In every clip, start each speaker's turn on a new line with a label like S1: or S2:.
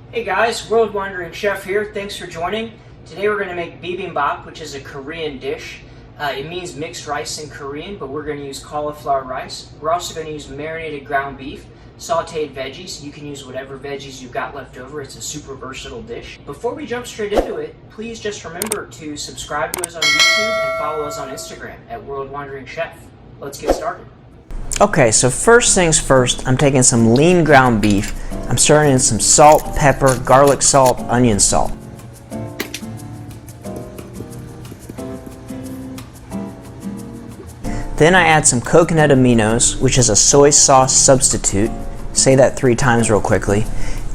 S1: Hey guys, World Wandering Chef here. Thanks for joining. Today we're going to make bibimbap, which is a Korean dish. It means mixed rice in Korean, but we're going to use cauliflower rice. We're also going to use marinated ground beef, sautéed veggies. You can use whatever veggies you've got left over. It's a super versatile dish. Before we jump straight into it, please just remember to subscribe to us on YouTube and follow us on Instagram at World Wandering Chef. Let's get started.
S2: Okay, so first things first, I'm taking some lean ground beef. I'm stirring in some salt, pepper, garlic salt, onion salt. Then I add some coconut aminos, which is a soy sauce substitute. Say that 3 times real quickly.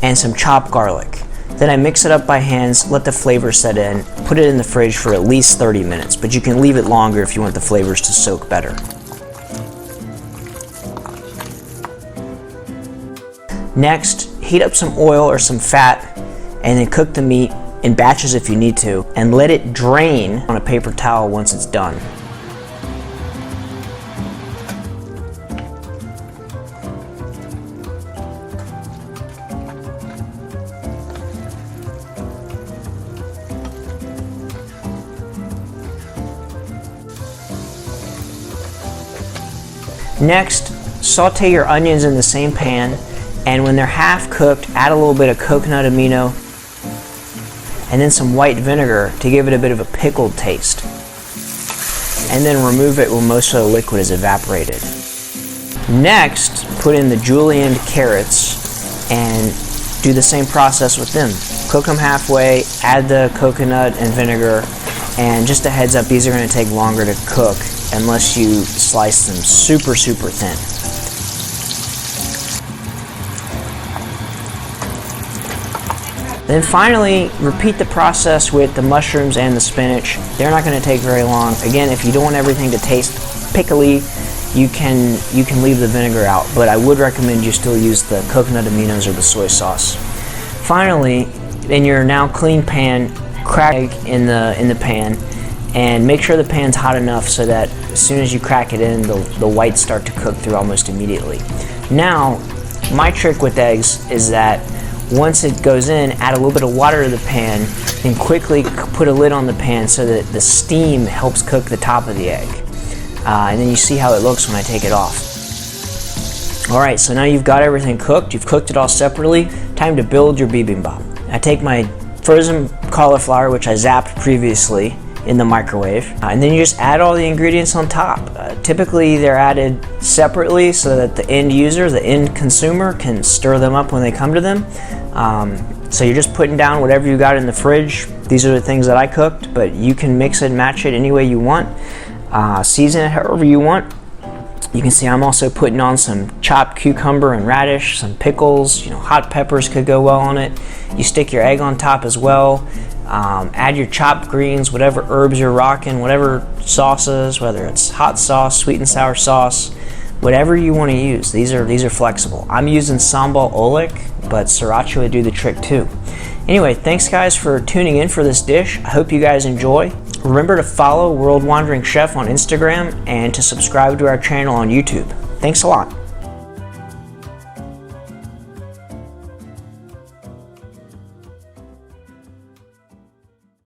S2: And some chopped garlic. Then I mix it up by hands, let the flavor set in, put it in the fridge for at least 30 minutes, but you can leave it longer if you want the flavors to soak better. Next, heat up some oil or some fat and then cook the meat in batches if you need to, and let it drain on a paper towel once it's done. Next, saute your onions in the same pan, and when they're half cooked, add a little bit of coconut amino and then some white vinegar to give it a bit of a pickled taste. And then remove it when most of the liquid is evaporated. Next, put in the julienned carrots and do the same process with them. Cook them halfway, add the coconut and vinegar, and just a heads up, these are going to take longer to cook unless you slice them super thin. Then finally, repeat the process with the mushrooms and the spinach. They're not going to take very long. Again, if you don't want everything to taste pickly, you can leave the vinegar out, but I would recommend you still use the coconut aminos or the soy sauce. Finally, in your now clean pan, crack egg in the pan, and make sure the pan's hot enough so that as soon as you crack it in, the whites start to cook through almost immediately. Now, my trick with eggs is that once it goes in, add a little bit of water to the pan, then quickly put a lid on the pan so that the steam helps cook the top of the egg. And then you see how it looks when I take it off. Alright, so now you've got everything cooked, you've cooked it all separately, time to build your bibimbap. I take my frozen cauliflower, which I zapped previously, in the microwave, and then you just add all the ingredients on top. Typically they're added separately so that the end user, the end consumer, can stir them up when they come to them. So you're just putting down whatever you got in the fridge. These are the things that I cooked, but you can mix it and match it any way you want. Season it however you want. You can see I'm also putting on some chopped cucumber and radish, some pickles, hot peppers could go well on it. You stick your egg on top as well. Add your chopped greens, whatever herbs you're rocking, whatever sauces, whether it's hot sauce, sweet and sour sauce, whatever you want to use. These are flexible. I'm using sambal oelek, but sriracha would do the trick too. Anyway, thanks guys for tuning in for this dish. I hope you guys enjoy. Remember to follow World Wandering Chef on Instagram and to subscribe to our channel on YouTube. Thanks a lot.